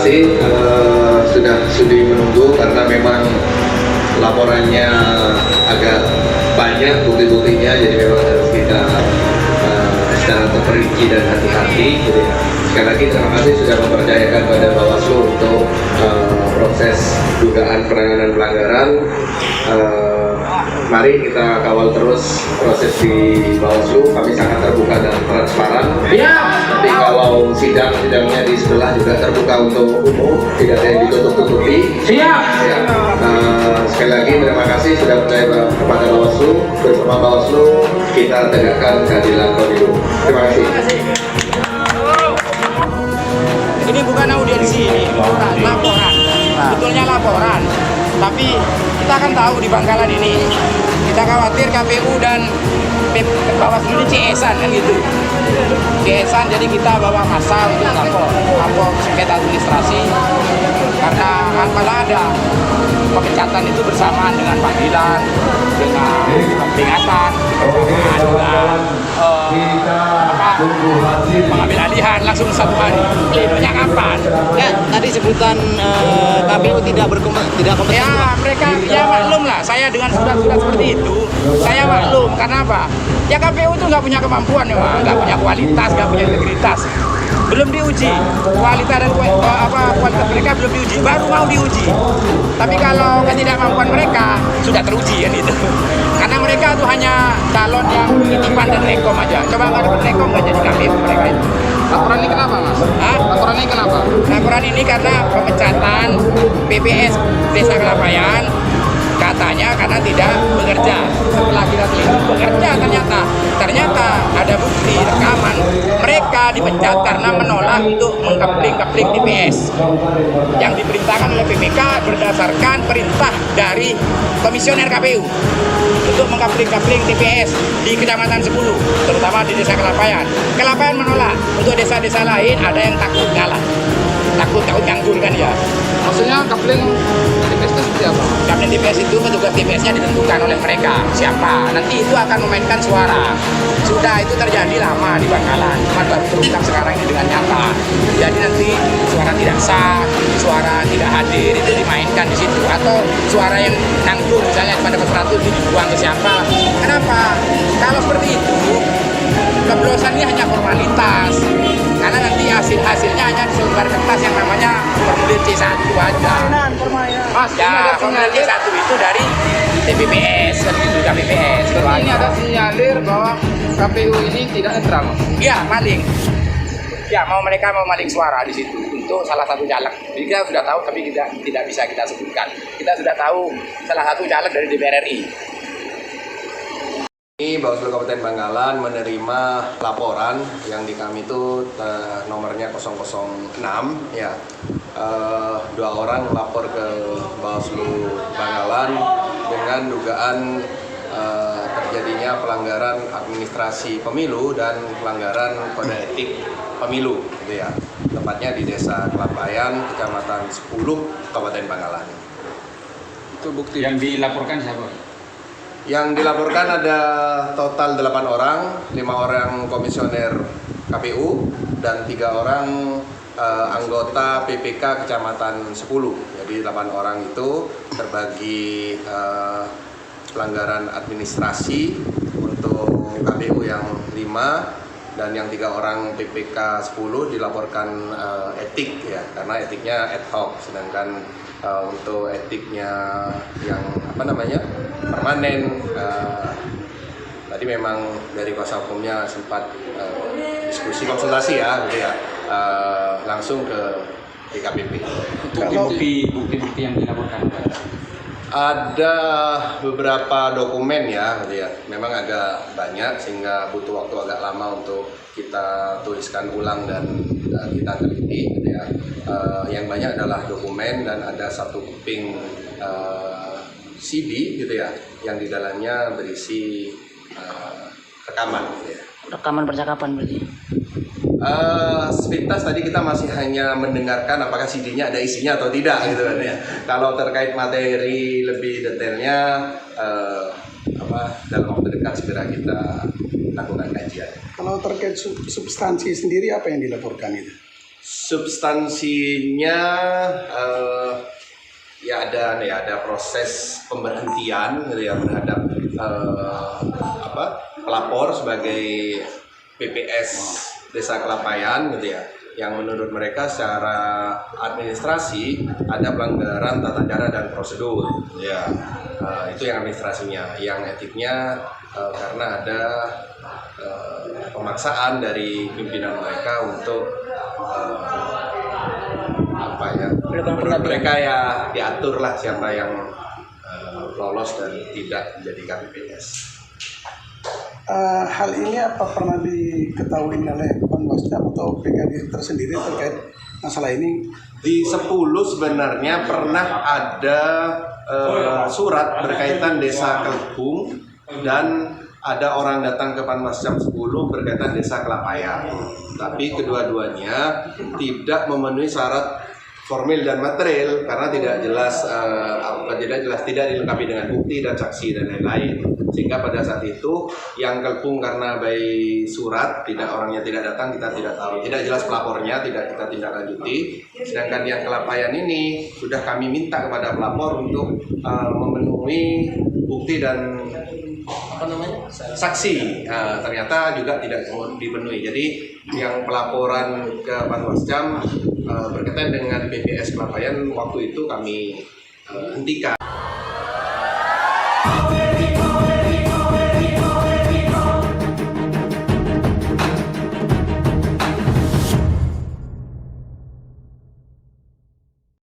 kasih sudah sudi menunggu karena memang laporannya agak banyak bukti-buktinya, jadi memang harus kita secara terperinci dan hati-hati. Jadi sekali lagi terima kasih sudah mempercayakan pada Bawaslu untuk proses dugaan penanganan pelanggaran. Mari kita kawal terus proses di Bawaslu. Kami sangat terbuka dan transparan. Nanti kalau sidangnya di sebelah juga terbuka untuk umum, tidak ada yang ditutup-tutupi. Siap. Ya. Sekali lagi terima kasih sudah percaya kepada Bawaslu. Bersama Bawaslu kita tegakkan keadilan pemilu. Terima kasih. Ini bukan audiensi, ini laporan. Sebetulnya laporan. Tapi kita kan tahu di Bangkalan ini, kita khawatir KPU dan Bawaslu ini CS-an kan gitu. CS-an, jadi kita bawa massa untuk lapor sengketa administrasi karena malah ada pemecatan itu bersamaan dengan panggilan, dengan peringatan, dengan pengambil alihan langsung satu hari. Plenonya kapan? Ya, tadi sebutan KPU tidak berkompeten. Ya, mereka ya maklum lah. Saya dengan surat-surat seperti itu, saya maklum. Karena apa? Ya KPU itu nggak punya kemampuan ya, nggak punya kualitas, nggak punya integritas. Belum diuji kualitas dan kualitas mereka belum diuji, baru mau diuji. Tapi kalau ketidakmampuan mereka sudah teruji kan itu. Karena mereka tuh hanya calon yang titipan dan rekom aja. Coba nggak dapat rekom nggak jadi KPU mereka itu. Laporan ini kenapa, Mas? Laporan ini kenapa? Laporan ini karena pemecatan PPS Desa Kelapaian katanya karena tidak bekerja. Setelah kita telisik bekerja, ternyata ada bukti rekaman mereka dipecat karena menolak untuk mengkepling TPS yang diperintahkan oleh PPK berdasarkan perintah dari komisioner KPU untuk mengkepling TPS di Kecamatan 10, terutama di Desa Kelapaian. Kelapaian menolak. Untuk desa-desa lain ada yang takut ngalah, takut nganggur kan ya. Maksudnya coupling TPS itu seperti apa? Coupling TPS itu petugas TPS-nya ditentukan oleh mereka siapa. Nanti itu akan memainkan suara. Sudah itu terjadi lama di Bangkalan, cuma baru terungkap sekarang ini dengan nyata. Jadi nanti suara tidak sah, suara tidak hadir itu dimainkan di situ. Atau suara yang nanggung misalnya pada 100 dibuang ke siapa. Kenapa? Kalau seperti itu coblosan ini hanya formalitas, karena nanti hasilnya hanya di selembar kertas yang namanya formulir C1 aja. Mas, Ya, formulir C1 itu dari TPPS, itu KPPS. ini ada sinyalir bahwa KPU ini tidak netral, Mas. Iya, maling. Ya, mereka mau maling suara di situ untuk salah satu caleg. Jadi kita sudah tahu, tapi tidak bisa kita sebutkan. Kita sudah tahu salah satu caleg dari DPR RI. Ini Bawaslu Kabupaten Bangkalan menerima laporan yang di kami itu nomornya 006 ya. Dua orang lapor ke Bawaslu Bangkalan dengan dugaan terjadinya pelanggaran administrasi pemilu dan pelanggaran kode etik pemilu gitu ya. Tepatnya di Desa Kelapaian, Kecamatan 10, Kabupaten Bangkalan. Itu bukti. Yang dilaporkan siapa? Yang dilaporkan ada total 8 orang, 5 orang komisioner KPU dan 3 orang anggota PPK Kecamatan 10. Jadi 8 orang itu terbagi pelanggaran administrasi untuk KPU yang 5 dan yang 3 orang PPK 10 dilaporkan etik ya, karena etiknya ad hoc, sedangkan untuk etiknya yang permanen tadi memang dari kuasa hukumnya sempat diskusi konsultasi ya gitu ya, langsung ke DKPP. Bukti-bukti yang dilaporkan. Ada beberapa dokumen ya gitu ya, memang agak banyak sehingga butuh waktu agak lama untuk kita tuliskan ulang dan kita teliti gitu ya. Yang banyak adalah dokumen dan ada satu keping CD gitu ya, yang di dalamnya berisi rekaman gitu ya. Rekaman percakapan berarti. Sepintas tadi kita masih hanya mendengarkan apakah CD-nya ada isinya atau tidak gitu kan ya. Kalau terkait materi lebih detailnya dalam waktu dekat segera kita lakukan kajian. Kalau terkait substansi sendiri apa yang dilaporkan itu? Substansinya ada proses pemberhentian gitu ya terhadap pelapor sebagai PPS Desa Kelapaian gitu ya, yang menurut mereka secara administrasi ada pelanggaran tata cara dan prosedur ya. Itu yang administrasinya. Yang etiknya karena ada pemaksaan dari pimpinan mereka untuk menurut mereka ya diatur lah siapa yang lolos dan tidak menjadi KPPS. Hal ini apa pernah diketahui oleh Panwascam atau PKD tersendiri terkait masalah ini? Di 10 sebenarnya pernah ada surat berkaitan Desa Kelpung dan ada orang datang ke Panwascam 10 berkaitan Desa Kelapaian. Tapi kedua-duanya tidak memenuhi syarat formil dan material karena tidak jelas tidak dilengkapi dengan bukti dan saksi dan lain-lain, sehingga pada saat itu yang Kelpung karena by surat orangnya tidak datang, kita tidak tahu, tidak jelas pelapornya, kita tidak lanjuti. Sedangkan yang Kelapaian ini sudah kami minta kepada pelapor untuk memenuhi bukti dan saksi, ternyata juga tidak dipenuhi. Jadi yang pelaporan ke Panwascam berkaitan dengan PPS Kelapaian waktu itu kami hentikan.